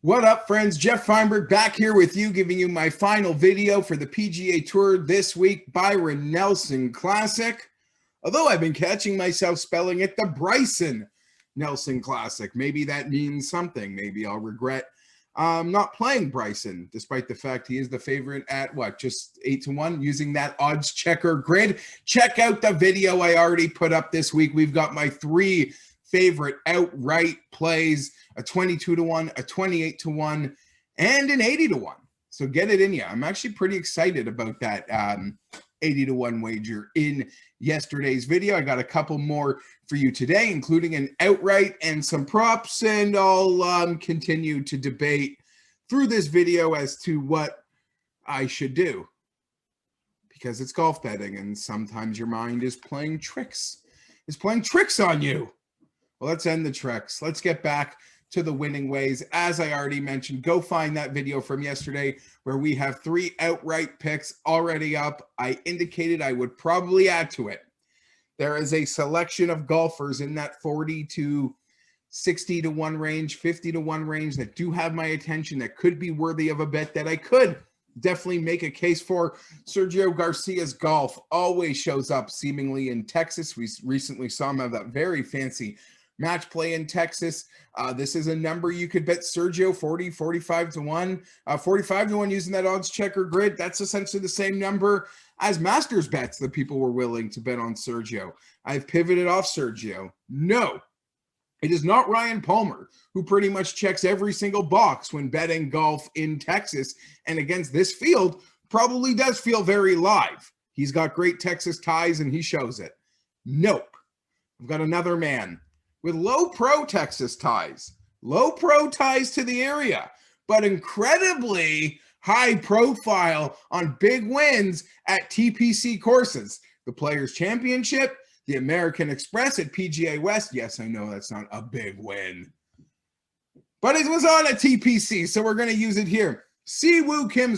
What up, friends? Geoff Fienberg back here with you, giving you my final video for the PGA Tour this week, Byron Nelson Classic. Although I've been catching myself spelling it the Bryson Nelson Classic. Maybe that means something. Maybe I'll regret not playing Bryson, despite the fact he is the favorite at what, just 8-1, using that OddsChecker grid. Check out the video I already put up this week. We've got my 3 favorite outright plays, a 22-1, a 28-1, and an 80-1. So get it in you. I'm actually pretty excited about that 80-1 wager in yesterday's video. I got a couple more for you today, including an outright and some props, and I'll continue to debate through this video as to what I should do, because it's golf betting and sometimes your mind is playing tricks. It's playing tricks on you. Well, let's end the tricks. Let's get back to the winning ways. As I already mentioned, go find that video from yesterday where we have 3 outright picks already up. I indicated I would probably add to it. There is a selection of golfers in that 40 to 60-1 range, 50-1 range that do have my attention, that could be worthy of a bet, that I could definitely make a case for. Sergio Garcia's golf always shows up seemingly in Texas. We recently saw him have that very fancy match play in Texas. This is a number you could bet Sergio 45-1, 45-1 using that OddsChecker grid. That's essentially the same number as Masters bets that people were willing to bet on Sergio. I've pivoted off Sergio. No, it is not Ryan Palmer, who pretty much checks every single box when betting golf in Texas and against this field. Probably does feel very live. He's got great Texas ties and he shows it. Nope. I've got another man with low pro Texas ties, low pro ties to the area, but incredibly high profile on big wins at TPC courses. The Players Championship, the American Express at PGA West. Yes, I know that's not a big win, but it was on a TPC, so we're going to use it here. Siwoo Kim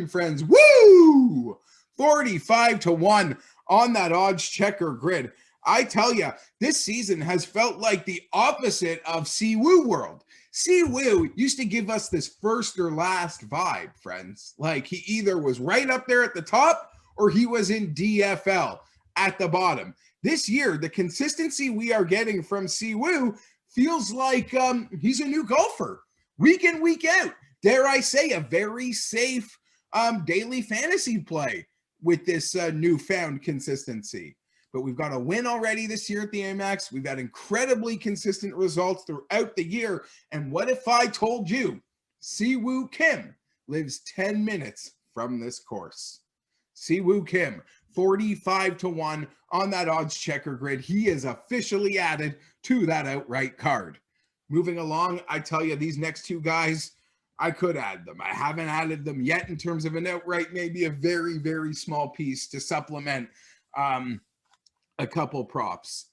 friends, woo! 45-1 on that OddsChecker grid. I tell you, this season has felt like the opposite of Siwoo world. Siwoo used to give us this first or last vibe, friends. Like he either was right up there at the top or he was in DFL at the bottom. This year, the consistency we are getting from Siwoo feels like he's a new golfer. Week in, week out. Dare I say, a very safe daily fantasy play with this newfound consistency. But we've got a win already this year at the Amex. We've got incredibly consistent results throughout the year. And what if I told you Siwoo Kim lives 10 minutes from this course? Siwoo Kim, 45-1 on that OddsChecker grid. He is officially added to that outright card. Moving along, I tell you, these next 2 guys, I could add them. I haven't added them yet in terms of an outright, maybe a very, very small piece to supplement a couple props.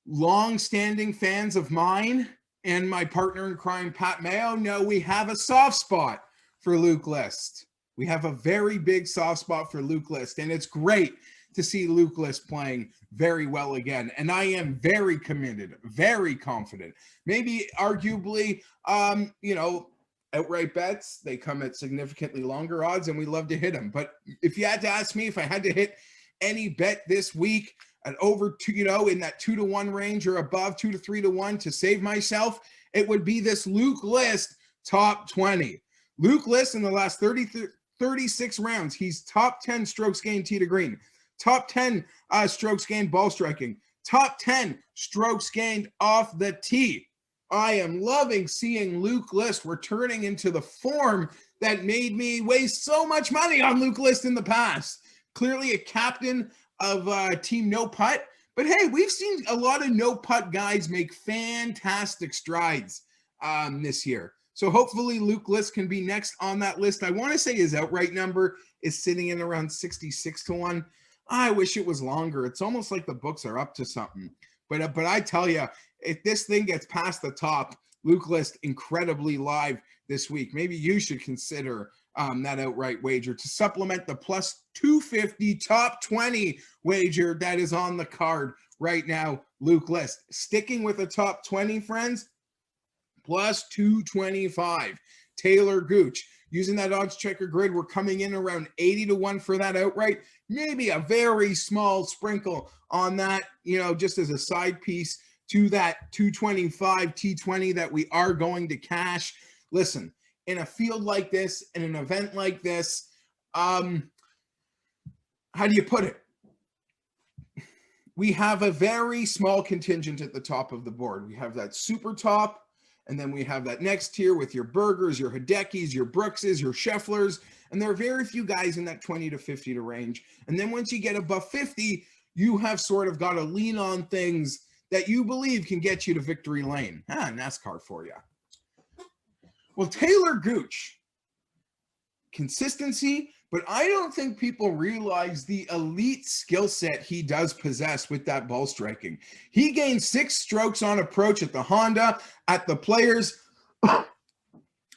Long-standing fans of mine and my partner in crime, Pat Mayo, know we have a soft spot for Luke List. We have a very big soft spot for Luke List, and it's great to see Luke List playing very well again. And I am very committed, very confident. Maybe arguably, outright bets, they come at significantly longer odds, and we love to hit them. But if you had to ask me if I had to hit any bet this week at over 2, in that 2-1 range or above, 2 to 3-1 to save myself, it would be this Luke List top 20. Luke List in the last 36 rounds, he's top 10 strokes gained tee to green, top 10 strokes gained ball striking, top 10 strokes gained off the tee. I am loving seeing Luke List returning into the form that made me waste so much money on Luke List in the past. Clearly a captain of Team No Putt. But hey, we've seen a lot of no putt guys make fantastic strides this year. So hopefully Luke List can be next on that list. I want to say his outright number is sitting in around 66-1. I wish it was longer. It's almost like the books are up to something. But I tell you, if this thing gets past the top, Luke List incredibly live this week. Maybe you should consider that outright wager to supplement the plus 250 top 20 wager that is on the card right now. Luke List sticking with the top 20, friends. plus 225. Taylor Gooch. Using that OddsChecker grid, we're coming in around 80 to 1 for that outright. Maybe a very small sprinkle on that, just as a side piece to that 225 T20 that we are going to cash. Listen, in a field like this, in an event like this, how do you put it? We have a very small contingent at the top of the board. We have that super top, and then we have that next tier with your Bergers, your Hideckis, your Brookses, your Schefflers, and there are very few guys in that 20 to 50 to range. And then once you get above 50, you have sort of got to lean on things that you believe can get you to victory lane. NASCAR for you. Well, Taylor Gooch, consistency, but I don't think people realize the elite skill set he does possess with that ball striking. He gained 6 strokes on approach at the Honda, at the Players. I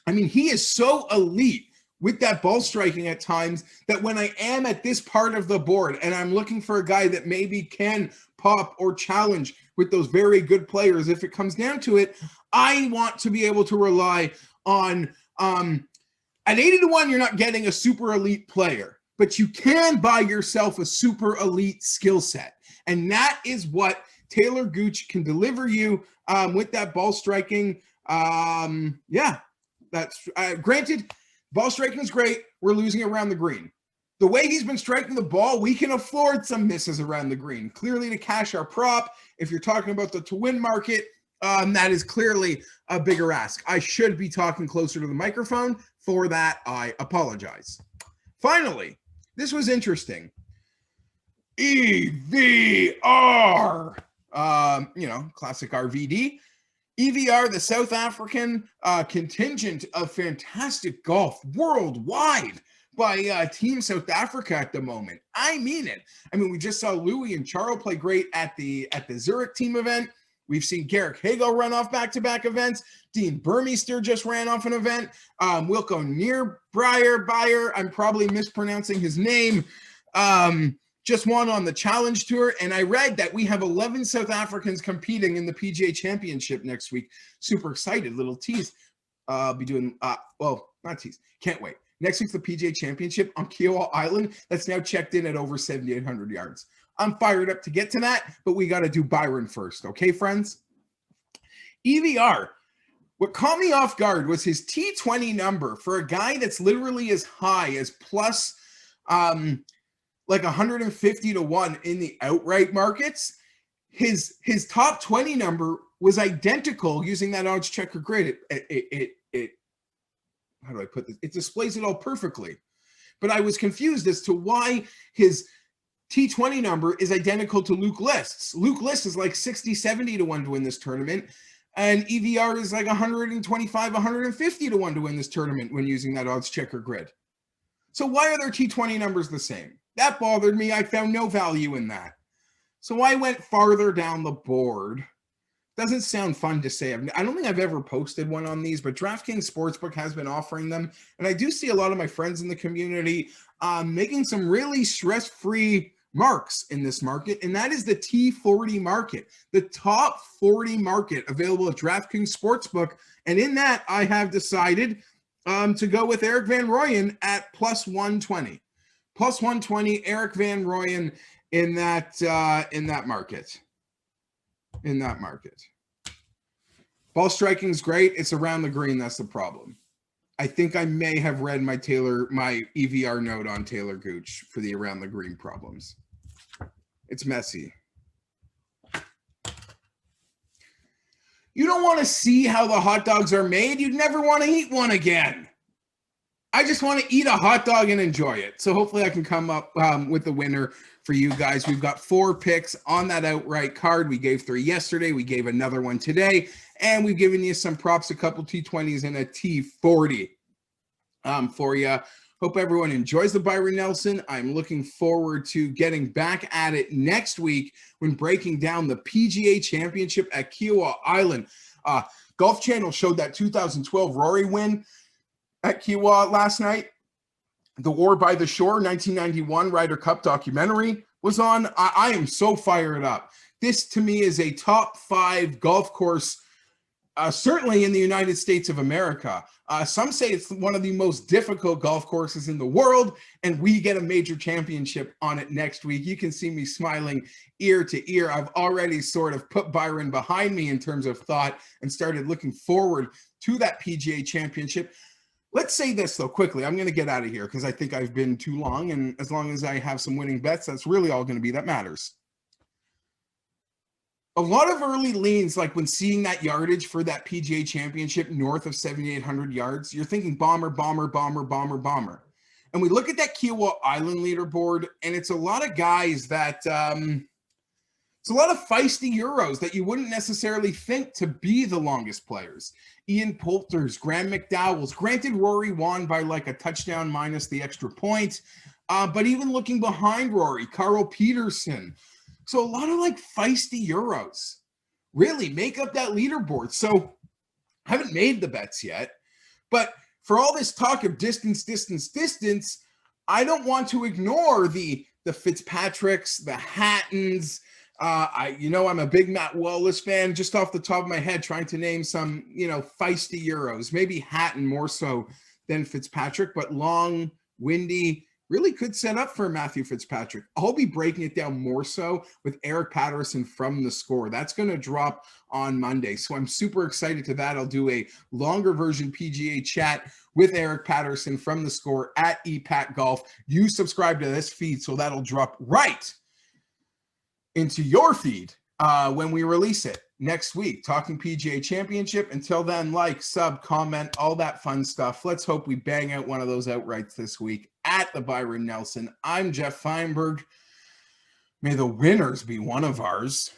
mean, he is so elite with that ball striking at times that when I am at this part of the board and I'm looking for a guy that maybe can pop or challenge with those very good players, if it comes down to it, I want to be able to rely on at 80 to 1, you're not getting a super elite player, but you can buy yourself a super elite skill set. And that is what Taylor Gooch can deliver you with that ball striking. That's granted, ball striking is great. We're losing around the green. The way he's been striking the ball, we can afford some misses around the green. Clearly to cash our prop, if you're talking about the to-win market, that is clearly a bigger ask. I should be talking closer to the microphone. For that, I apologize. Finally, this was interesting. EVR, classic RVD. EVR, the South African contingent of fantastic golf worldwide by Team South Africa at the moment. I mean it. I mean, we just saw Louis and Charles play great at the Zurich team event. We've seen Garrick Hagel run off back-to-back events. Dean Burmeister just ran off an event. Wilco Nierbreyer, I'm probably mispronouncing his name, just won on the Challenge Tour. And I read that we have 11 South Africans competing in the PGA Championship next week. Super excited. Little tease. Be doing, not tease. Can't wait. Next week's the PGA Championship on Kiowa Island. That's now checked in at over 7,800 yards. I'm fired up to get to that, but we got to do Byron first. Okay, friends? EVR. What caught me off guard was his T20 number for a guy that's literally as high as plus like 150 to 1 in the outright markets. His top 20 number was identical using that OddsChecker grid. It how do I put this? It displays it all perfectly. But I was confused as to why his T20 number is identical to Luke List's. Luke List is like 60, 70 to 1 to win this tournament. And EVR is like 125, 150 to 1 to win this tournament when using that OddsChecker grid. So why are their T20 numbers the same? That bothered me. I found no value in that. So I went farther down the board. Doesn't sound fun to say. I don't think I've ever posted one on these, but DraftKings Sportsbook has been offering them. And I do see a lot of my friends in the community making some really stress-free marks in this market, and that is the T40 market, the top 40 market available at DraftKings Sportsbook. And in that, I have decided to go with Erik van Rooyen at plus 120. Plus 120, Erik van Rooyen in that market. In that market. Ball striking is great. It's around the green. That's the problem. I think I may have read my EVR note on Taylor Gooch for the around the green problems. It's messy. You don't want to see how the hot dogs are made. You'd never want to eat one again. I just want to eat a hot dog and enjoy it. So hopefully I can come up with the winner for you guys. We've got 4 picks on that outright card. We gave 3 yesterday. We gave another one today. And we've given you some props, a couple T20s and a T40 for you. Hope everyone enjoys the Byron Nelson. I'm looking forward to getting back at it next week when breaking down the PGA Championship at Kiowa Island. Golf Channel showed that 2012 Rory win at Kiowa last night. The War by the Shore 1991 Ryder Cup documentary was on. I am so fired up. This to me is a top 5 golf course Certainly in the United States of America. Some say it's one of the most difficult golf courses in the world, and we get a major championship on it next week. You can see me smiling ear to ear. I've already sort of put Byron behind me in terms of thought and started looking forward to that PGA championship. Let's say this, though, quickly. I'm going to get out of here because I think I've been too long, and as long as I have some winning bets, that's really all going to be that matters. A lot of early leans, like when seeing that yardage for that PGA championship north of 7,800 yards, you're thinking bomber, bomber, bomber, bomber, bomber. And we look at that Kiowa Island leaderboard, and it's a lot of guys that, it's a lot of feisty Euros that you wouldn't necessarily think to be the longest players. Ian Poulter's, Graham McDowell's. Granted, Rory won by like a touchdown minus the extra point. But even looking behind Rory, Carl Peterson. So a lot of like feisty Euros really make up that leaderboard. So I haven't made the bets yet, but for all this talk of distance, I don't want to ignore the Fitzpatricks, the Hattons. I'm a big Matt Wallace fan. Just off the top of my head, trying to name some, feisty Euros. Maybe Hatton more so than Fitzpatrick, but long, windy. Really could set up for Matthew Fitzpatrick. I'll be breaking it down more so with Eric Patterson from The Score. That's going to drop on Monday. So I'm super excited to that. I'll do a longer version PGA chat with Eric Patterson from The Score at ePat Golf. You subscribe to this feed, so that'll drop right into your feed when we release it next week. Talking PGA Championship. Until then, like, sub, comment, all that fun stuff. Let's hope we bang out one of those outrights this week at the Byron Nelson. I'm Geoff Fienberg. May the winners be one of ours.